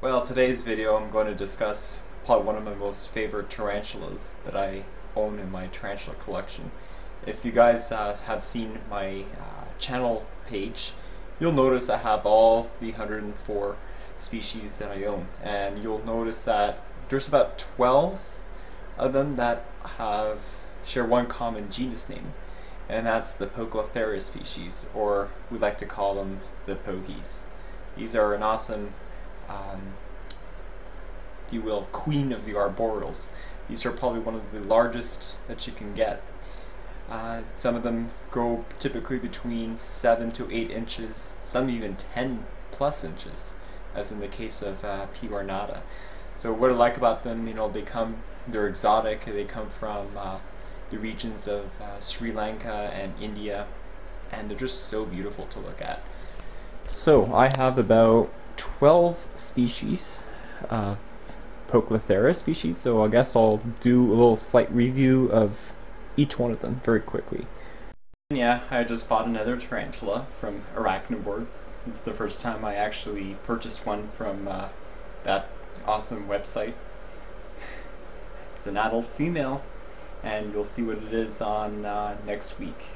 Well, today's video I'm going to discuss probably one of my most favorite tarantulas that I own in my tarantula collection. If you guys have seen my channel page, you'll notice I have all the 104 species that I own, and you'll notice that there's about 12 of them that share one common genus name, and that's the Poecilotheria species, or we like to call them the Pokies. These are an awesome if you will, queen of the arboreals. These are probably one of the largest that you can get. Some of them grow typically between 7 to 8 inches, some even 10 plus inches, as in the case of P. ornata. So what I like about them, they're exotic. They come from the regions of Sri Lanka and India, and they're just so beautiful to look at. So I have about 12 species of Poecilotheria species, so I guess I'll do a little slight review of each one of them very quickly. And yeah, I just bought another tarantula from Arachnoboards. This is the first time I actually purchased one from that awesome website. It's an adult female, and you'll see what it is on next week.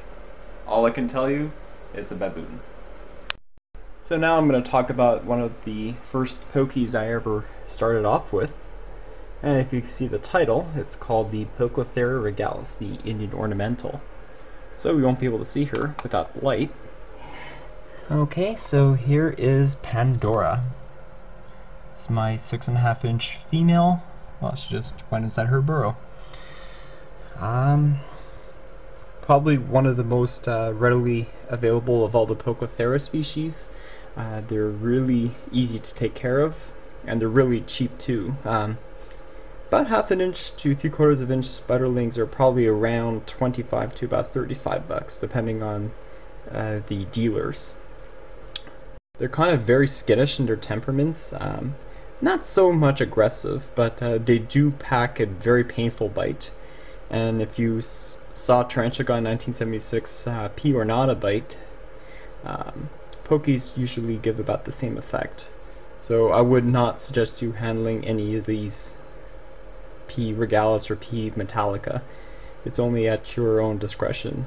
All I can tell you is a baboon. So now I'm going to talk about one of the first Pokies I ever started off with. And if you can see the title, it's called the Poecilotheria regalis, the Indian ornamental. So we won't be able to see her without the light. Okay, so here is Pandora. It's my 6.5 inch female. Well, she just went inside her burrow. Probably one of the most readily available of all the Poecilotheria species. They're really easy to take care of, and they're really cheap too. About 1/2 inch to 3/4 inch spiderlings are probably around 25 to about $35, depending on the dealers. They're kind of very skittish in their temperaments. Not so much aggressive, but they do pack a very painful bite. And if you saw Tarantula Guy in 1976 P. ornata bite, Pokies usually give about the same effect. So I would not suggest you handling any of these P. regalis or P. metallica. It's only at your own discretion.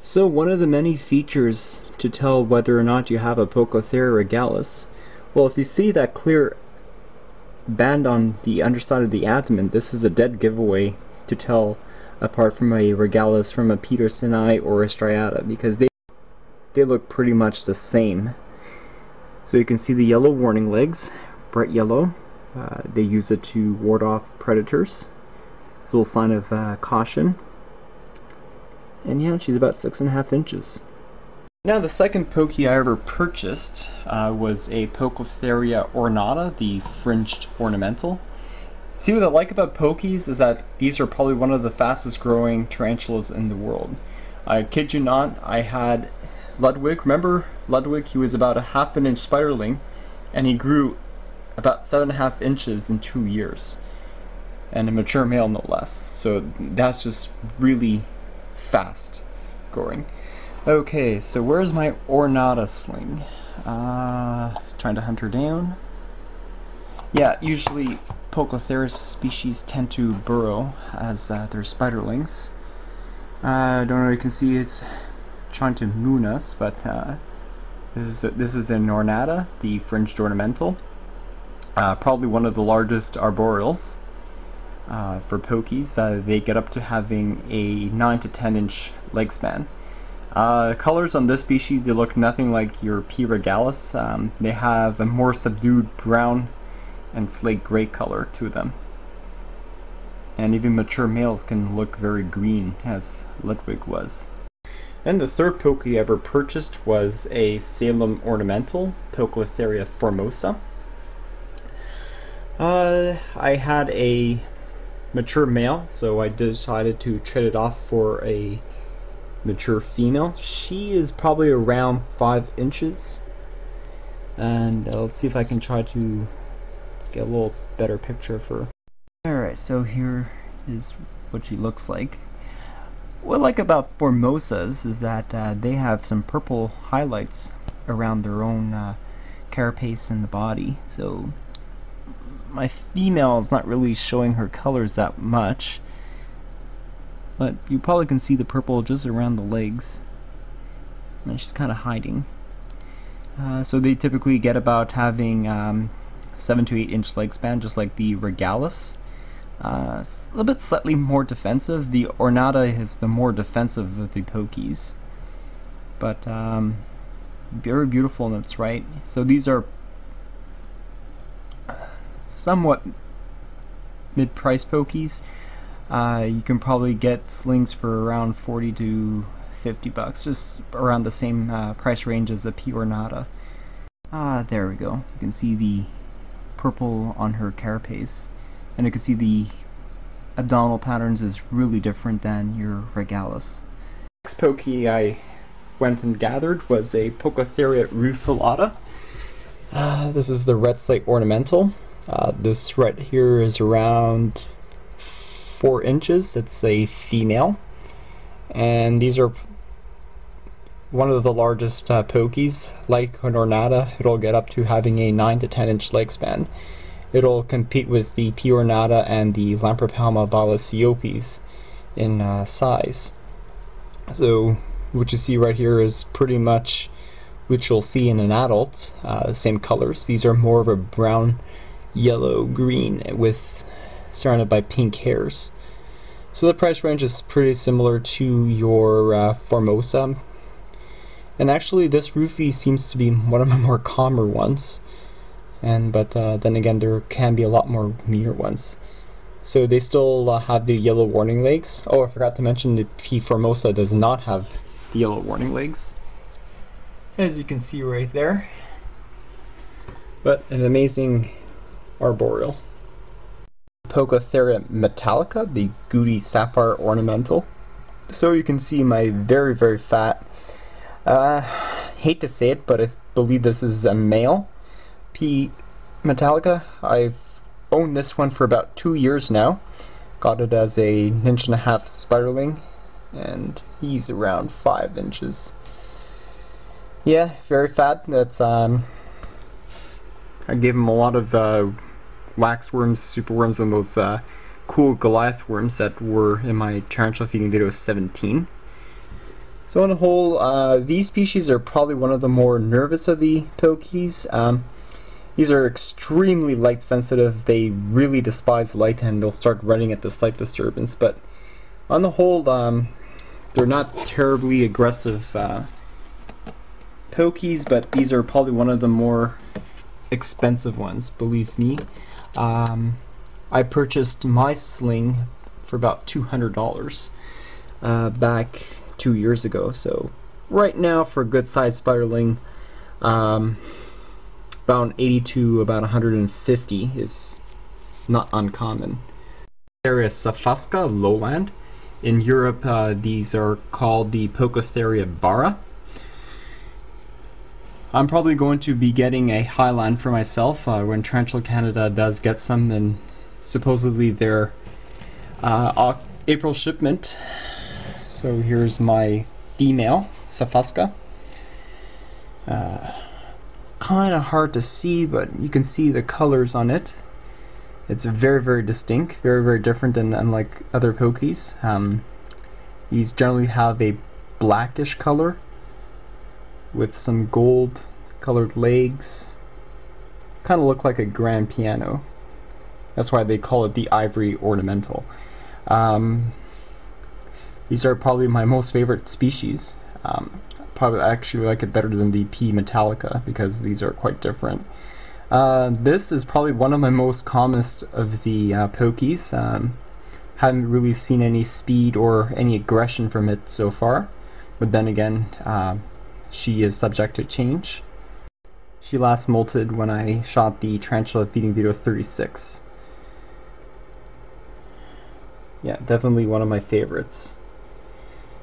So one of the many features to tell whether or not you have a Poecilotheria regalis, well, if you see that clear band on the underside of the abdomen, this is a dead giveaway to tell apart from a regalis from a pederseni or a striata, because they look pretty much the same. So you can see the yellow warning legs, bright yellow. They use it to ward off predators. It's a little sign of caution. And yeah, she's about 6.5 inches. Now the second Pokie I ever purchased was a Poecilotheria ornata, the fringed ornamental. See, what I like about Pokies is that these are probably one of the fastest growing tarantulas in the world. I kid you not, I had Ludwig. Remember Ludwig? He was about a 1/2 inch spiderling, and he grew about 7.5 inches in 2 years, and a mature male no less. So that's just really fast growing. Okay, so where's my ornata sling? Trying to hunt her down. Yeah, usually Poecilotheria species tend to burrow as their spiderlings. I don't know if you can see it's trying to moon us, but this is an ornata, the fringed ornamental. Probably one of the largest arboreals for Pokies. They get up to having a 9 to 10 inch leg span. Colors on this species, they look nothing like your P. regalis. They have a more subdued brown and slate gray color to them. And even mature males can look very green, as Ludwig was. And the third Pokie I ever purchased was a Salem ornamental, Poecilotheria formosa. I had a mature male, so I decided to trade it off for a mature female. She is probably around 5 inches, and let's see if I can try to get a little better picture of her. Alright, so here is what she looks like. What I like about formosas is that they have some purple highlights around their own carapace in the body. So my female is not really showing her colors that much, but you probably can see the purple just around the legs, and she's kind of hiding. So they typically get about having 7 to 8 inch leg span, just like the regalis. A little bit slightly more defensive. The ornata is the more defensive of the Pokies, but very beautiful in its right. So these are somewhat mid-price Pokies. You can probably get slings for around 40 to 50 bucks, just around the same price range as the P ornata. There we go. You can see the purple on her carapace, and you can see the abdominal patterns is really different than your regalis. Next Pokie I went and gathered was a Poecilotheria rufilata. This is the red slate ornamental. This right here is around 4 inches. It's a female, and these are one of the largest Pokies. Like an ornata, it'll get up to having a 9 to 10 inch leg span. It'll compete with the P ornata and the Lampropalma valiciopes in size. So what you see right here is pretty much what you'll see in an adult, the same colors. These are more of a brown, yellow, green with surrounded by pink hairs. So the price range is pretty similar to your formosa. And actually this roofie seems to be one of my more calmer ones. But then again, there can be a lot more meaner ones. So they still have the yellow warning legs. Oh, I forgot to mention the P formosa does not have the yellow warning legs, as you can see right there. But an amazing arboreal. Pokilotheria metallica, the Goody sapphire ornamental. So you can see my very, very fat, hate to say it, but I believe this is a male P metallica. I've owned this one for about 2 years now. Got it as a 1.5 inch spiderling, and he's around 5 inches. Yeah, very fat. That's I gave him a lot of waxworms, superworms, and those cool Goliath worms that were in my tarantula feeding video 17. So on the whole, these species are probably one of the more nervous of the Pokies. These are extremely light sensitive. They really despise light, and they'll start running at the slight disturbance. But on the whole, they're not terribly aggressive Pokies, but these are probably one of the more expensive ones, believe me. I purchased my sling for about $200 back 2 years ago. So right now, for a good sized spiderling, about 80 to about 150 is not uncommon. There is Safasca lowland. In Europe, these are called the Pokilotheria bara. I'm probably going to be getting a highland for myself when Tarantula Canada does get some, and supposedly their April shipment. So here's my female Safasca. Kind of hard to see, but you can see the colors on it. It's very, very distinct, very, very different than unlike other Pokies. These generally have a blackish color with some gold colored legs. Kind of look like a grand piano. That's why they call it the ivory ornamental. These are probably my most favorite species. Probably actually like it better than the P metallica because these are quite different. This is probably one of my most commonest of the Pokies. Haven't really seen any speed or any aggression from it so far, but then again, she is subject to change. She last molted when I shot the tarantula feeding video 36. Yeah, definitely one of my favorites.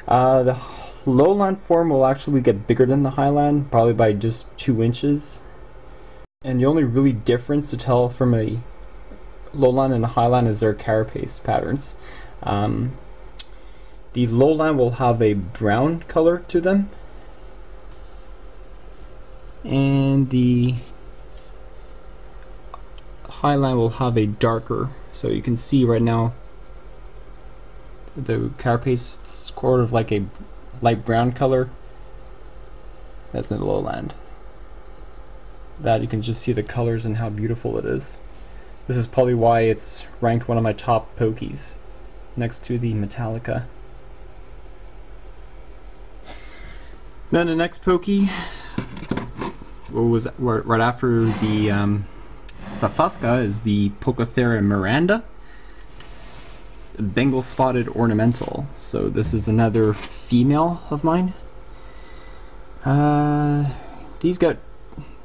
The lowland form will actually get bigger than the highland, probably by just 2 inches. And the only really difference to tell from a lowland and a highland is their carapace patterns. The lowland will have a brown color to them, and the highland will have a darker, so you can see right now the carapace, it's sort of like a light brown color. That's in the lowland. That you can just see the colors and how beautiful it is. This is probably why it's ranked one of my top Pokies, next to the Metallica. Then the next Pokie was right after the Saussurei is the Poecilotheria miranda, the Bengal spotted ornamental. So this is another female of mine. These got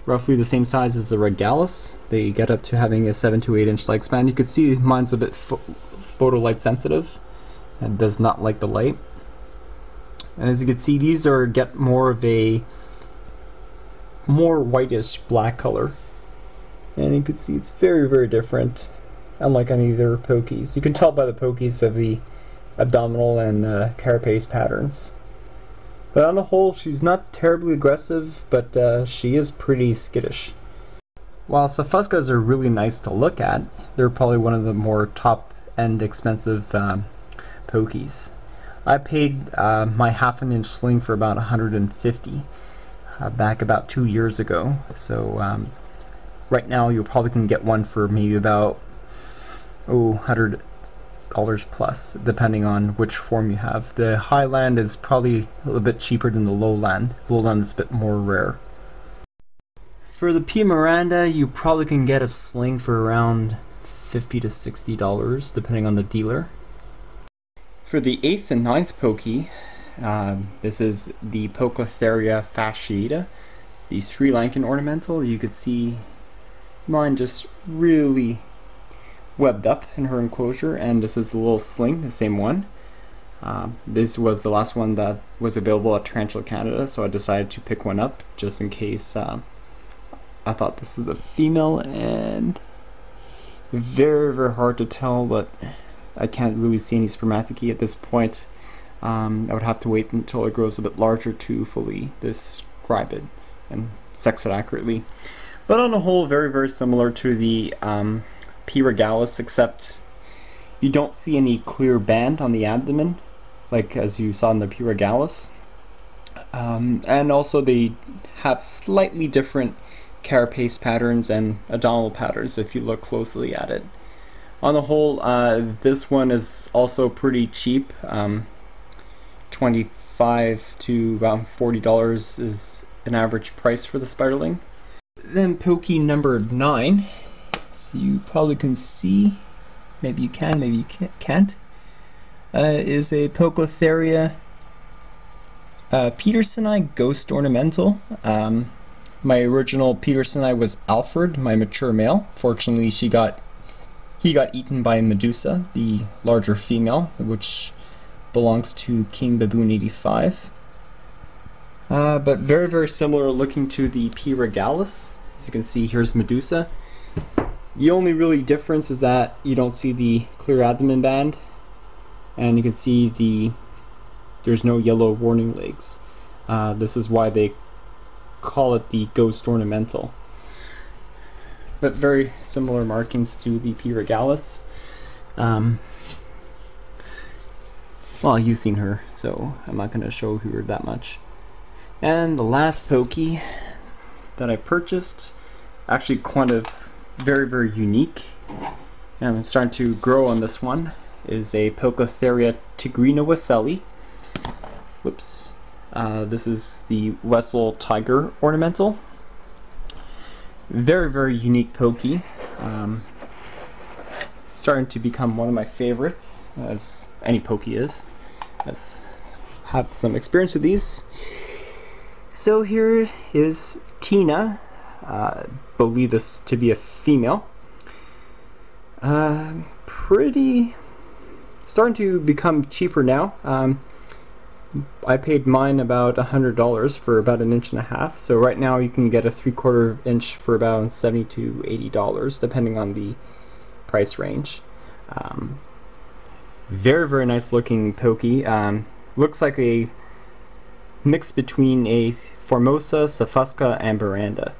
roughly the same size as the regalis. They get up to having a 7 to 8 inch leg span. You can see mine's a bit photo light sensitive and does not like the light. And as you can see, these get more of a more whitish black color. And you can see it's very, very different, unlike any other Pokies. You can tell by the Pokies of the abdominal and carapace patterns. But on the whole, she's not terribly aggressive, but she is pretty skittish. While Saussureis are really nice to look at, they're probably one of the more top-end expensive Pokies. I paid my 1/2 inch sling for about $150 back about 2 years ago. So right now you probably can get one for maybe about $100 plus, depending on which form you have. The highland is probably a little bit cheaper than the lowland. Lowland is a bit more rare. For the P. miranda, you probably can get a sling for around $50 to $60, depending on the dealer. For the 8th and 9th Pokie, this is the Poecilotheria fasciata, the Sri Lankan ornamental. You could see mine just really webbed up in her enclosure, and this is the little sling, the same one. This was the last one that was available at Tarantula Canada, so I decided to pick one up just in case. I thought this is a female, and very, very hard to tell, but I can't really see any spermathecae at this point. I would have to wait until it grows a bit larger to fully describe it and sex it accurately. But on the whole, very, very similar to the P. regalis, except you don't see any clear band on the abdomen, like as you saw in the P. regalis. And also they have slightly different carapace patterns and abdominal patterns if you look closely at it. On the whole, this one is also pretty cheap. $25 to about $40 is an average price for the spiderling. Then Pokie number 9. So you probably can see, maybe you can, maybe you can't, is a Poecilotheria pederseni ghost ornamental. My original pederseni was Alfred, my mature male. Fortunately, he got eaten by Medusa, the larger female, which belongs to King Baboon 85. But very, very similar looking to the P. regalis. As you can see, here's Medusa. The only really difference is that you don't see the clear abdomen band, and you can see there's no yellow warning legs. This is why they call it the ghost ornamental. But very similar markings to the P. regalis. Well, you've seen her, so I'm not going to show her that much. And the last Pokie that I purchased, actually kind of very, very unique, and I'm starting to grow on this one, is a Poecilotheria tigrinawesseli. Whoops. This is the Wessel tiger ornamental. Very, very unique Pokie. Starting to become one of my favorites, as any Pokie is. Let's have some experience with these. So here is Tina. Believe this to be a female. Pretty starting to become cheaper now. I paid mine about $100 for about 1.5 inches. So right now you can get a 3/4 inch for about $70 to $80, depending on the price range. Very, very nice looking Pokie. Looks like a mix between a formosa, saussurei, and miranda.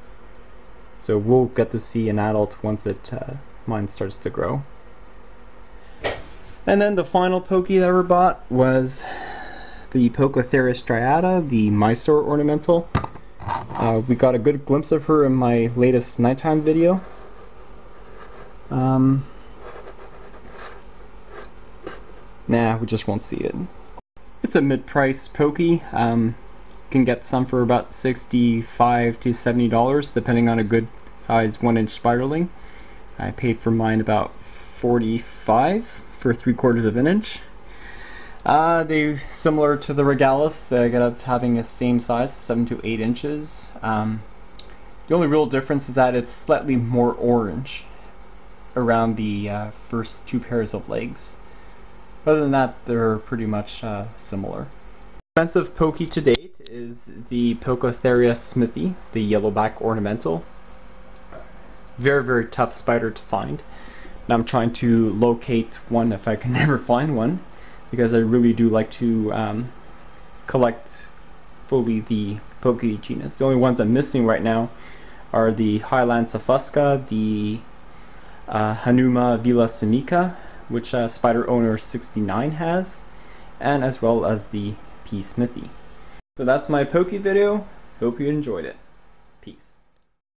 So we'll get to see an adult once mine starts to grow. And then the final Pokie that I ever bought was the Poecilotheria striata, the Mysore ornamental. We got a good glimpse of her in my latest nighttime video. Nah, we just won't see it. It's a mid-price Pokie. You can get some for about $65 to $70 depending on a good size 1-inch spiraling. I paid for mine about $45 for 3/4 of an inch. They're similar to the regalis. They ended up having a same size, 7 to 8 inches. The only real difference is that it's slightly more orange around the first 2 pairs of legs. Other than that, they're pretty much similar. Expensive Pokie to date is the Poecilotheria smithy, the yellowback ornamental. Very, very tough spider to find. And I'm trying to locate one if I can never find one, because I really do like to collect fully the Pokie genus. The only ones I'm missing right now are the Highland Safusca, the Hanuma Vila Simica, which spider owner 69 has, and as well as the P Smithy. So that's my Pokie video. Hope you enjoyed it. Peace.